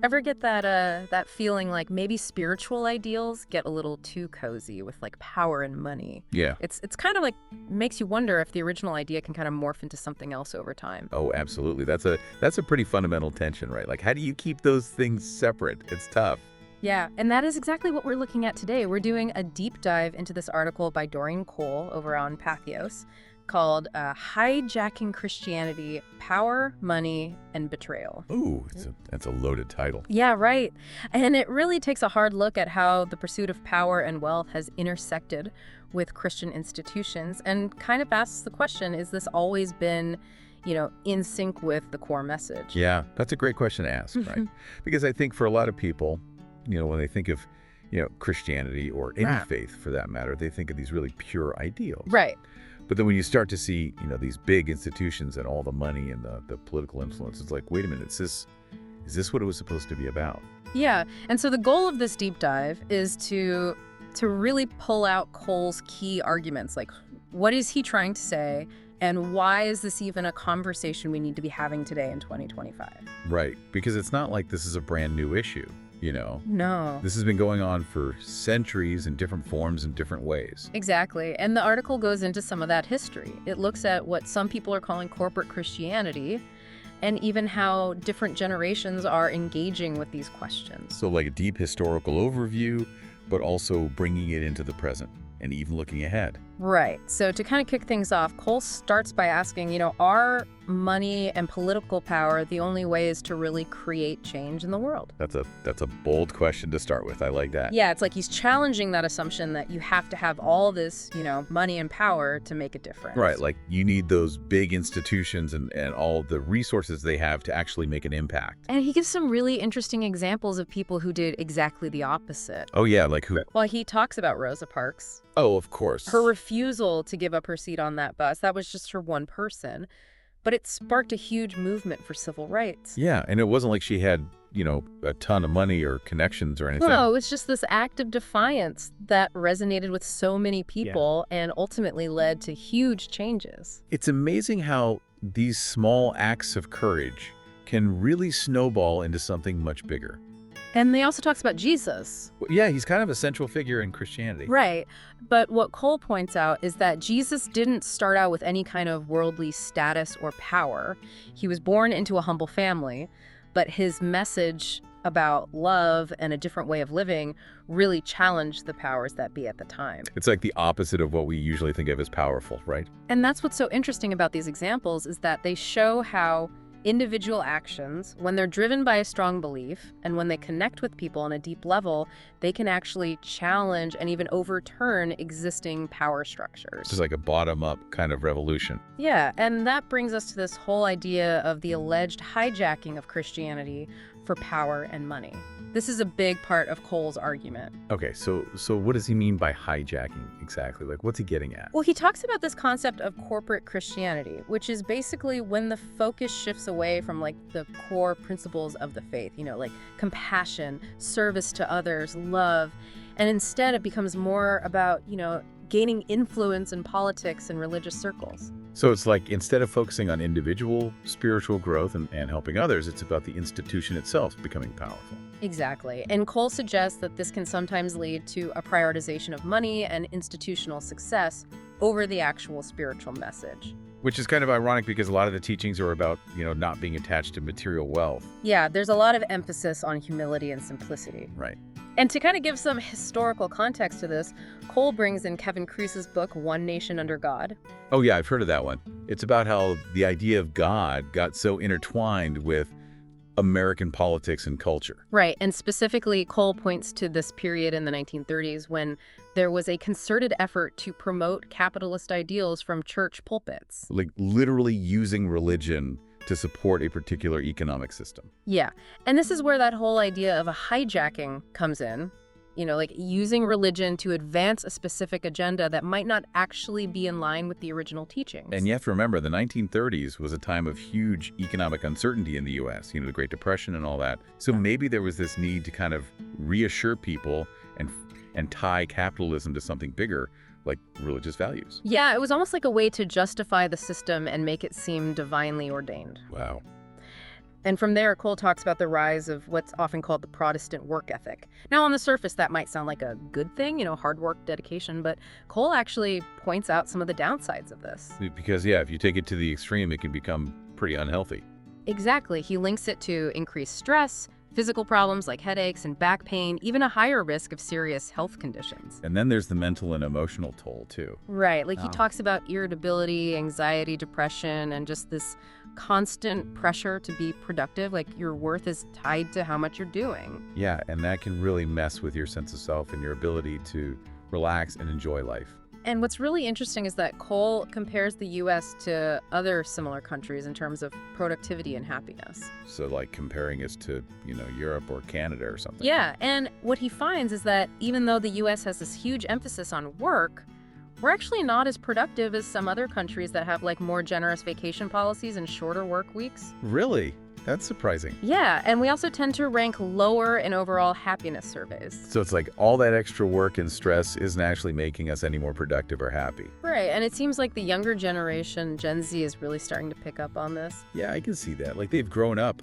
Ever get that feeling like maybe spiritual ideals get a little too cozy with like power and money? Yeah. It's kind of like makes you wonder if the original idea can kind of morph into something else over time. Oh, absolutely. That's a pretty fundamental tension, right? Like, how do you keep those things separate? It's tough. Yeah, and that is exactly what we're looking at today. We're doing a deep dive into this article by Doreen Cole over on Patheos called Hijacking Christianity, Power, Money, and Betrayal. Ooh, that's a loaded title. Yeah, right. And it really takes a hard look at how the pursuit of power and wealth has intersected with Christian institutions and kind of asks the question, is this always been, in sync with the core message? Yeah, that's a great question to ask, right? Because I think for a lot of people, when they think of, Christianity or any faith for that matter, they think of these really pure ideals. Right. But then when you start to see, these big institutions and all the money and the political influence, it's like, wait a minute, is this what it was supposed to be about? Yeah. And so the goal of this deep dive is to really pull out Cole's key arguments. Like, what is he trying to say? And why is this even a conversation we need to be having today in 2025? Right. Because it's not like this is a brand new issue. No. This has been going on for centuries in different forms and different ways. Exactly. And the article goes into some of that history. It looks at what some people are calling corporate Christianity and even how different generations are engaging with these questions. So like a deep historical overview, but also bringing it into the present and even looking ahead. Right. So to kind of kick things off, Cole starts by asking, are money and political power the only ways to really create change in the world? That's a bold question to start with. I like that. Yeah, it's like he's challenging that assumption that you have to have all this, money and power to make a difference. Right, like you need those big institutions and all the resources they have to actually make an impact. And he gives some really interesting examples of people who did exactly the opposite. Oh yeah, like who? Well, he talks about Rosa Parks. Oh, of course. Her refusal to give up her seat on that bus, that was just her one person. But it sparked a huge movement for civil rights. Yeah, and it wasn't like she had, a ton of money or connections or anything. No, it was just this act of defiance that resonated with so many people and ultimately led to huge changes. It's amazing how these small acts of courage can really snowball into something much bigger. And they also talks about Jesus. Yeah, he's kind of a central figure in Christianity. Right. But what Cole points out is that Jesus didn't start out with any kind of worldly status or power. He was born into a humble family, but his message about love and a different way of living really challenged the powers that be at the time. It's like the opposite of what we usually think of as powerful, right? And that's what's so interesting about these examples is that they show how individual actions, when they're driven by a strong belief and when they connect with people on a deep level, they can actually challenge and even overturn existing power structures. It's like a bottom-up kind of revolution. Yeah, and that brings us to this whole idea of the alleged hijacking of Christianity for power and money. This is a big part of Cole's argument. Okay, so what does he mean by hijacking exactly? Like, what's he getting at? Well, he talks about this concept of corporate Christianity, which is basically when the focus shifts away from like the core principles of the faith, like compassion, service to others, love, and instead it becomes more about, gaining influence in politics and religious circles. So it's like instead of focusing on individual spiritual growth and helping others, it's about the institution itself becoming powerful. Exactly. And Cole suggests that this can sometimes lead to a prioritization of money and institutional success over the actual spiritual message. Which is kind of ironic because a lot of the teachings are about, not being attached to material wealth. Yeah, there's a lot of emphasis on humility and simplicity. Right. And to kind of give some historical context to this, Cole brings in Kevin Kruse's book, One Nation Under God. Oh yeah, I've heard of that one. It's about how the idea of God got so intertwined with American politics and culture. Right, and specifically, Cole points to this period in the 1930s when there was a concerted effort to promote capitalist ideals from church pulpits. Like literally using religion to support a particular economic system. Yeah, and this is where that whole idea of a hijacking comes in. Like using religion to advance a specific agenda that might not actually be in line with the original teachings. And you have to remember, the 1930s was a time of huge economic uncertainty in the U.S., the Great Depression and all that. So maybe there was this need to kind of reassure people and tie capitalism to something bigger, like religious values. Yeah, it was almost like a way to justify the system and make it seem divinely ordained. Wow. And from there, Cole talks about the rise of what's often called the Protestant work ethic. Now, on the surface, that might sound like a good thing, hard work, dedication, but Cole actually points out some of the downsides of this. Because, yeah, if you take it to the extreme, it can become pretty unhealthy. Exactly. He links it to increased stress, physical problems like headaches and back pain, even a higher risk of serious health conditions. And then there's the mental and emotional toll, too. Right. Like he Wow. talks about irritability, anxiety, depression, and just this constant pressure to be productive. Like your worth is tied to how much you're doing. Yeah, and that can really mess with your sense of self and your ability to relax and enjoy life. And what's really interesting is that Cole compares the U.S. to other similar countries in terms of productivity and happiness. So, like, comparing us to, Europe or Canada or something. Yeah, and what he finds is that even though the U.S. has this huge emphasis on work, we're actually not as productive as some other countries that have like more generous vacation policies and shorter work weeks. Really? That's surprising. Yeah, and we also tend to rank lower in overall happiness surveys. So it's like all that extra work and stress isn't actually making us any more productive or happy. Right, and it seems like the younger generation, Gen Z, is really starting to pick up on this. Yeah, I can see that. Like they've grown up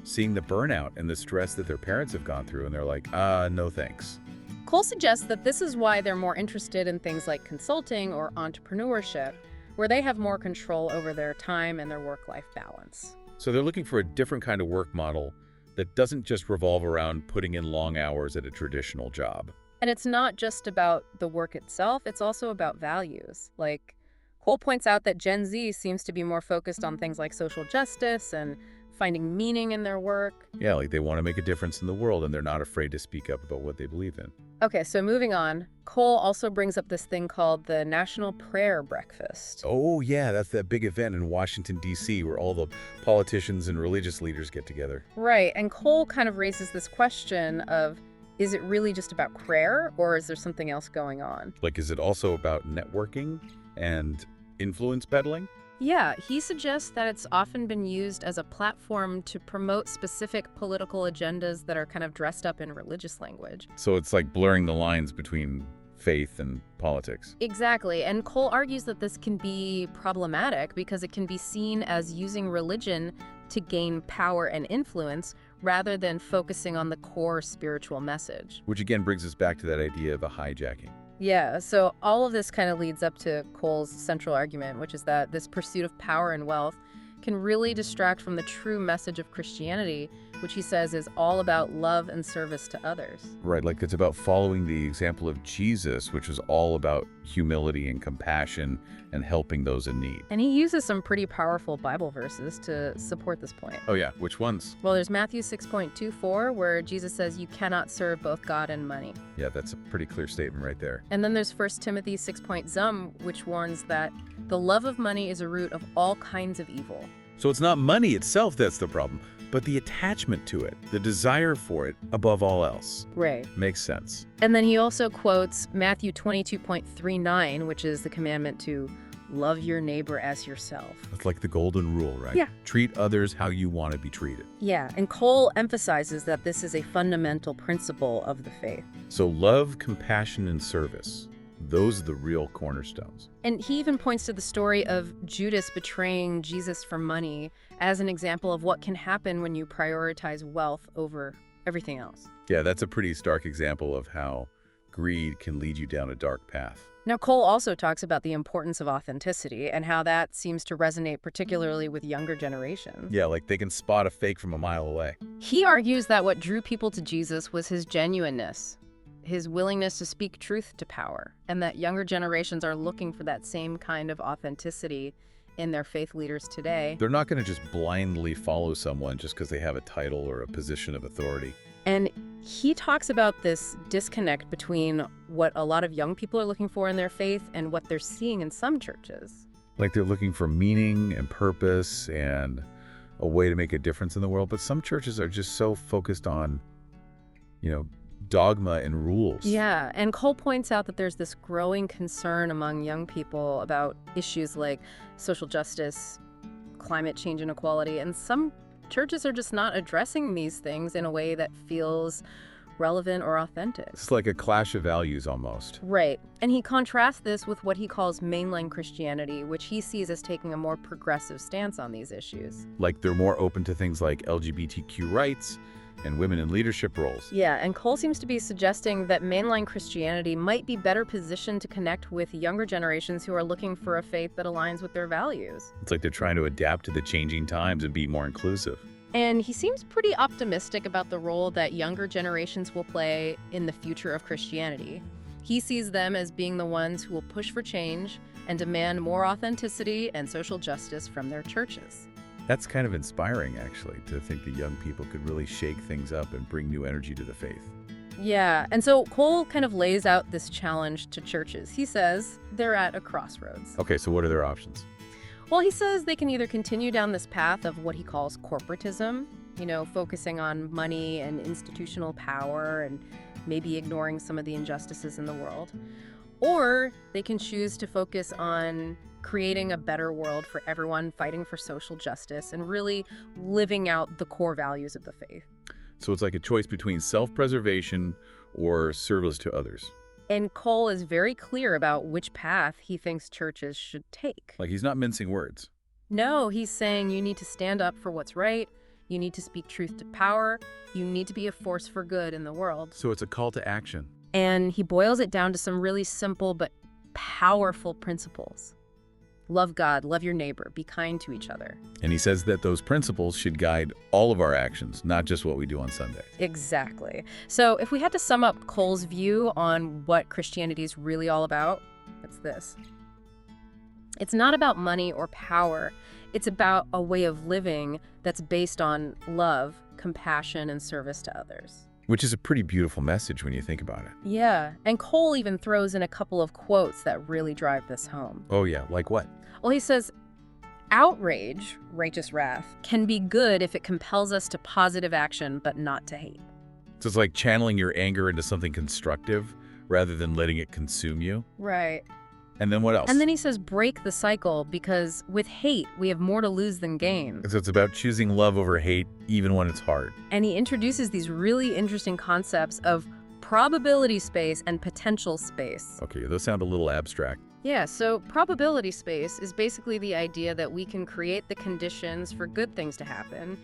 seeing the burnout and the stress that their parents have gone through, and they're like, no thanks. Cole suggests that this is why they're more interested in things like consulting or entrepreneurship, where they have more control over their time and their work-life balance. So they're looking for a different kind of work model that doesn't just revolve around putting in long hours at a traditional job. And it's not just about the work itself, it's also about values. Like, Cole points out that Gen Z seems to be more focused on things like social justice and finding meaning in their work. Yeah, like they want to make a difference in the world and they're not afraid to speak up about what they believe in. Okay, so moving on, Cole also brings up this thing called the National Prayer Breakfast. Oh, yeah, that's that big event in Washington, D.C., where all the politicians and religious leaders get together. Right, and Cole kind of raises this question of, is it really just about prayer, or is there something else going on? Like, is it also about networking and influence peddling? Yeah, he suggests that it's often been used as a platform to promote specific political agendas that are kind of dressed up in religious language. So it's like blurring the lines between faith and politics. Exactly, and Cole argues that this can be problematic because it can be seen as using religion to gain power and influence rather than focusing on the core spiritual message. Which again brings us back to that idea of a hijacking. Yeah, so all of this kind of leads up to Cole's central argument, which is that this pursuit of power and wealth can really distract from the true message of Christianity, which he says is all about love and service to others. Right, like it's about following the example of Jesus, which was all about humility and compassion and helping those in need. And he uses some pretty powerful Bible verses to support this point. Oh yeah, which ones? Well, there's Matthew 6.24, where Jesus says you cannot serve both God and money. Yeah, that's a pretty clear statement right there. And then there's 1 Timothy 6.0, which warns that the love of money is a root of all kinds of evil. So it's not money itself that's the problem, but the attachment to it, the desire for it above all else. Right. Makes sense. And then he also quotes Matthew 22.39, which is the commandment to love your neighbor as yourself. It's like the golden rule, right? Yeah. Treat others how you want to be treated. Yeah, and Cole emphasizes that this is a fundamental principle of the faith. So love, compassion, and service. Those are the real cornerstones. And he even points to the story of Judas betraying Jesus for money as an example of what can happen when you prioritize wealth over everything else. Yeah, that's a pretty stark example of how greed can lead you down a dark path. Now, Cole also talks about the importance of authenticity and how that seems to resonate particularly with younger generations. Yeah, like they can spot a fake from a mile away. He argues that what drew people to Jesus was his genuineness, his willingness to speak truth to power, and that younger generations are looking for that same kind of authenticity in their faith leaders today. They're not going to just blindly follow someone just because they have a title or a position of authority. And he talks about this disconnect between what a lot of young people are looking for in their faith and what they're seeing in some churches. Like they're looking for meaning and purpose and a way to make a difference in the world. But some churches are just so focused on, dogma and rules. Yeah, and Cole points out that there's this growing concern among young people about issues like social justice, climate change inequality, and some churches are just not addressing these things in a way that feels relevant or authentic. It's like a clash of values almost. Right. And he contrasts this with what he calls mainline Christianity, which he sees as taking a more progressive stance on these issues. Like they're more open to things like LGBTQ rights and women in leadership roles. Yeah, and Cole seems to be suggesting that mainline Christianity might be better positioned to connect with younger generations who are looking for a faith that aligns with their values. It's like they're trying to adapt to the changing times and be more inclusive. And he seems pretty optimistic about the role that younger generations will play in the future of Christianity. He sees them as being the ones who will push for change and demand more authenticity and social justice from their churches. That's kind of inspiring, actually, to think that young people could really shake things up and bring new energy to the faith. Yeah, and so Cole kind of lays out this challenge to churches. He says they're at a crossroads. Okay, so what are their options? Well, he says they can either continue down this path of what he calls corporatism, focusing on money and institutional power and maybe ignoring some of the injustices in the world. Or they can choose to focus on creating a better world for everyone, fighting for social justice, and really living out the core values of the faith. So it's like a choice between self-preservation or service to others. And Cole is very clear about which path he thinks churches should take. Like he's not mincing words. No, he's saying you need to stand up for what's right, you need to speak truth to power, you need to be a force for good in the world. So it's a call to action. And he boils it down to some really simple but powerful principles. Love God, love your neighbor, be kind to each other. And he says that those principles should guide all of our actions, not just what we do on Sundays. Exactly. So if we had to sum up Cole's view on what Christianity is really all about, it's this. It's not about money or power. It's about a way of living that's based on love, compassion, and service to others. Which is a pretty beautiful message when you think about it. Yeah, and Cole even throws in a couple of quotes that really drive this home. Oh yeah, like what? Well, he says, outrage, righteous wrath, can be good if it compels us to positive action, but not to hate. So it's like channeling your anger into something constructive rather than letting it consume you. Right. And then what else? And then he says, break the cycle, because with hate, we have more to lose than gain. So it's about choosing love over hate, even when it's hard. And he introduces these really interesting concepts of probability space and potential space. Okay, those sound a little abstract. Yeah, so probability space is basically the idea that we can create the conditions for good things to happen,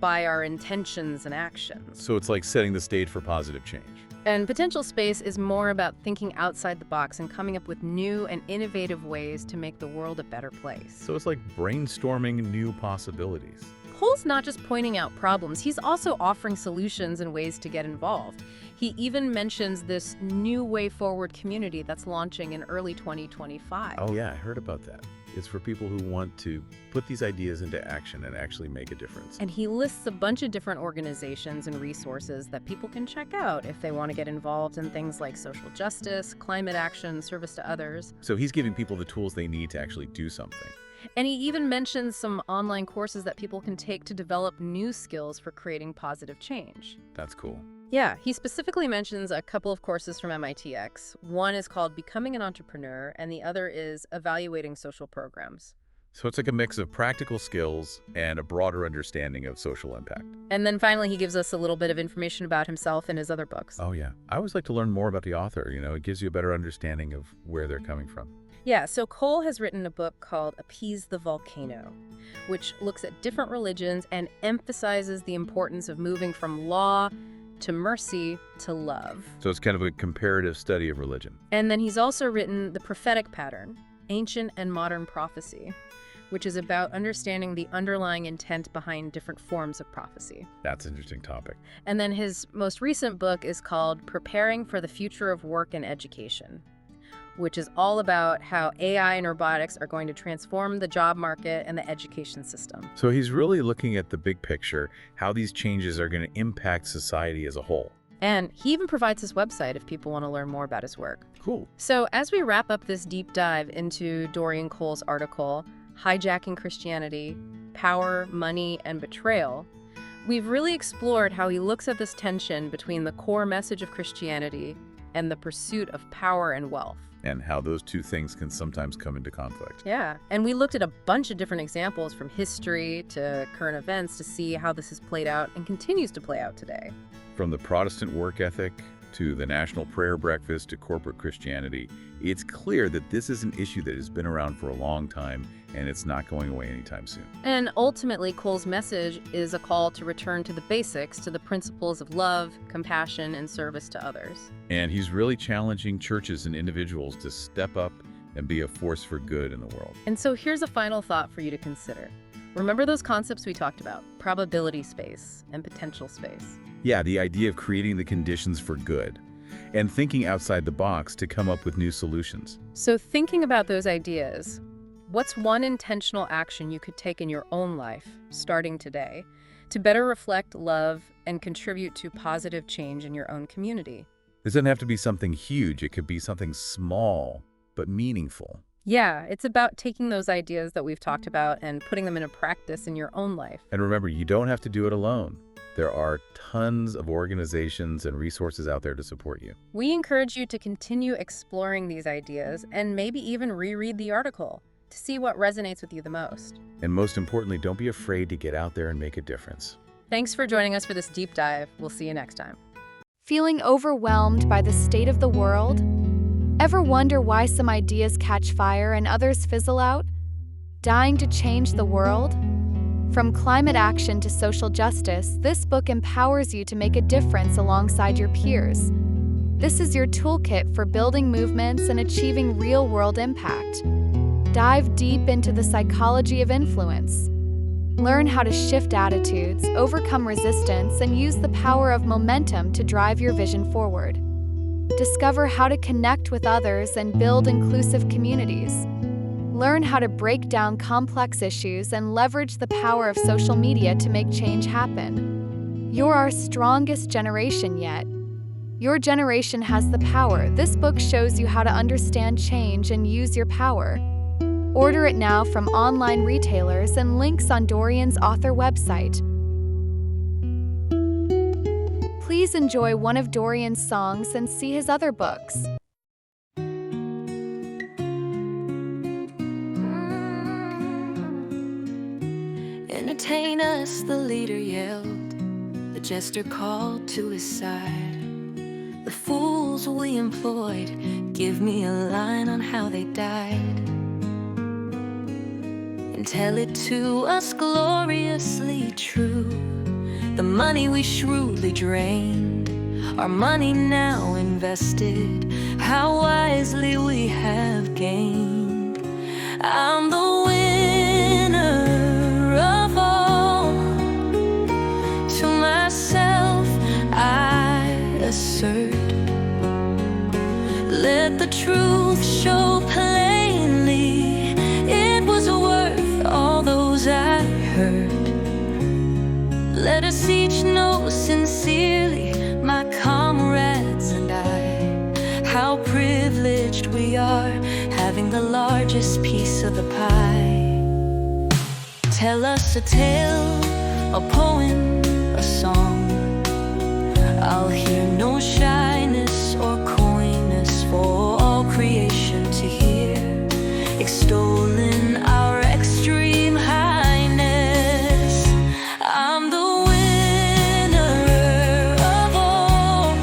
by our intentions and actions. So it's like setting the stage for positive change. And potential space is more about thinking outside the box and coming up with new and innovative ways to make the world a better place. So it's like brainstorming new possibilities. Cole's not just pointing out problems, he's also offering solutions and ways to get involved. He even mentions this new way forward community that's launching in early 2025. Oh yeah, I heard about that. It's for people who want to put these ideas into action and actually make a difference. And he lists a bunch of different organizations and resources that people can check out if they want to get involved in things like social justice, climate action, service to others. So he's giving people the tools they need to actually do something. And he even mentions some online courses that people can take to develop new skills for creating positive change. That's cool. Yeah, he specifically mentions a couple of courses from MITx. One is called Becoming an Entrepreneur, and the other is Evaluating Social Programs. So it's like a mix of practical skills and a broader understanding of social impact. And then finally, he gives us a little bit of information about himself and his other books. Oh yeah. I always like to learn more about the author. It gives you a better understanding of where they're coming from. Yeah, so Cole has written a book called Appease the Volcano, which looks at different religions and emphasizes the importance of moving from law to mercy to love. So it's kind of a comparative study of religion. And then he's also written The Prophetic Pattern, Ancient and Modern Prophecy, which is about understanding the underlying intent behind different forms of prophecy. That's an interesting topic. And then his most recent book is called Preparing for the Future of Work and Education, which is all about how AI and robotics are going to transform the job market and the education system. So he's really looking at the big picture, how these changes are going to impact society as a whole. And he even provides his website if people want to learn more about his work. Cool. So as we wrap up this deep dive into Dorian Cole's article, Hijacking Christianity, Power, Money, and Betrayal, we've really explored how he looks at this tension between the core message of Christianity and the pursuit of power and wealth. and how those two things can sometimes come into conflict. Yeah, and we looked at a bunch of different examples from history to current events to see how this has played out and continues to play out today. From the Protestant work ethic to the national prayer breakfast to corporate Christianity, it's clear that this is an issue that has been around for a long time, and it's not going away anytime soon. And ultimately, Cole's message is a call to return to the basics, to the principles of love, compassion, and service to others. And he's really challenging churches and individuals to step up and be a force for good in the world. And so here's a final thought for you to consider. Remember those concepts we talked about, probability space and potential space. Yeah, the idea of creating the conditions for good and thinking outside the box to come up with new solutions. So thinking about those ideas, what's one intentional action you could take in your own life, starting today, to better reflect, love, and contribute to positive change in your own community? This doesn't have to be something huge. It could be something small but meaningful. Yeah, it's about taking those ideas that we've talked about and putting them into practice in your own life. And remember, you don't have to do it alone. There are tons of organizations and resources out there to support you. We encourage you to continue exploring these ideas and maybe even reread the article to see what resonates with you the most. And most importantly, don't be afraid to get out there and make a difference. Thanks for joining us for this deep dive. We'll see you next time. Feeling overwhelmed by the state of the world? Ever wonder why some ideas catch fire and others fizzle out? Dying to change the world? From climate action to social justice, this book empowers you to make a difference alongside your peers. This is your toolkit for building movements and achieving real-world impact. Dive deep into the psychology of influence. Learn how to shift attitudes, overcome resistance, and use the power of momentum to drive your vision forward. Discover how to connect with others and build inclusive communities. Learn how to break down complex issues and leverage the power of social media to make change happen. You're our strongest generation yet. Your generation has the power. This book shows you how to understand change and use your power. Order it now from online retailers and links on Dorian's author website. Please enjoy one of Dorian's songs and see his other books. Entertain us, the leader yelled. The jester called to his side. The fools we employed, give me a line on how they died. And tell it to us gloriously true. The money we shrewdly drained, our money now invested, how wisely we have gained. I'm the winner of all. To myself I assert, let the truth show plainly, it was worth all those I heard. Let us each know sincerely, my comrades and I, how privileged we are, having the largest piece of the pie. Tell us a tale, a poem, a song. I'll hear no shyness or coyness for all creation to hear, extolling our extreme highness. I'm the winner of all.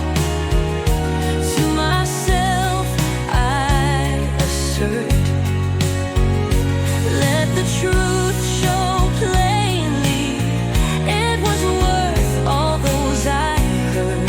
To myself I assert, let the truth show plainly, it was worth all those I heard.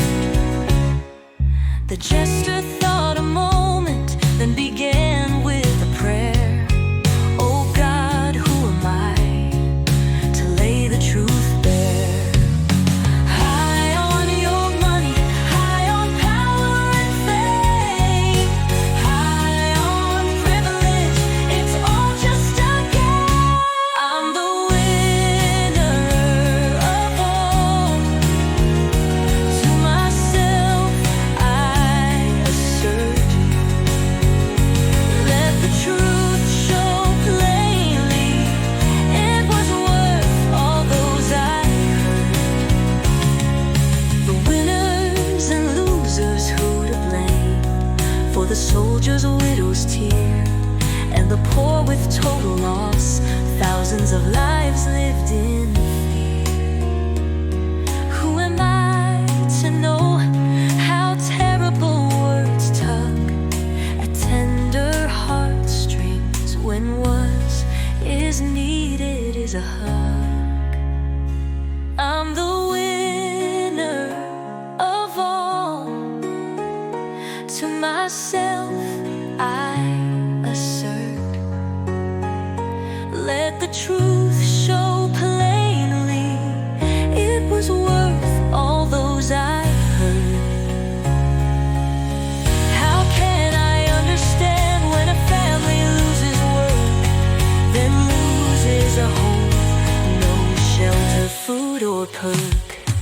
your perk.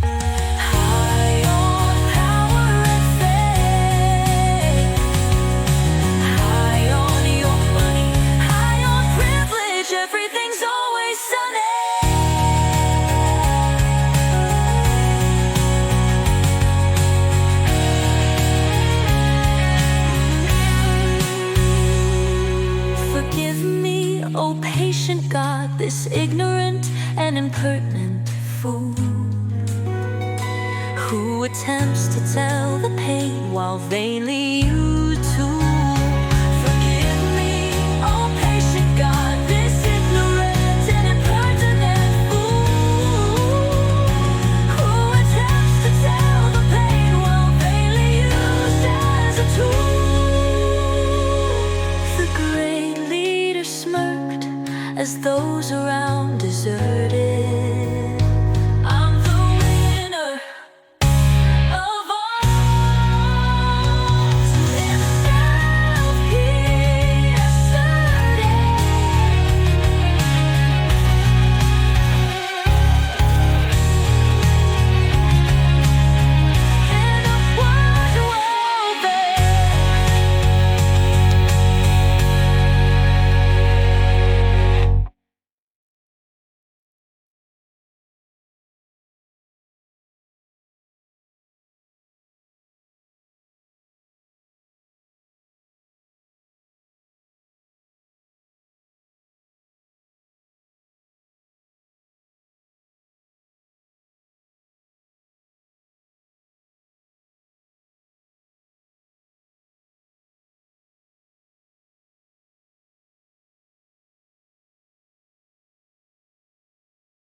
High on power and fame, high on your money, high on privilege, everything's always sunny. Forgive me, oh patient God, this ignorant and impertinent fool, who attempts to tell the pain while vainly using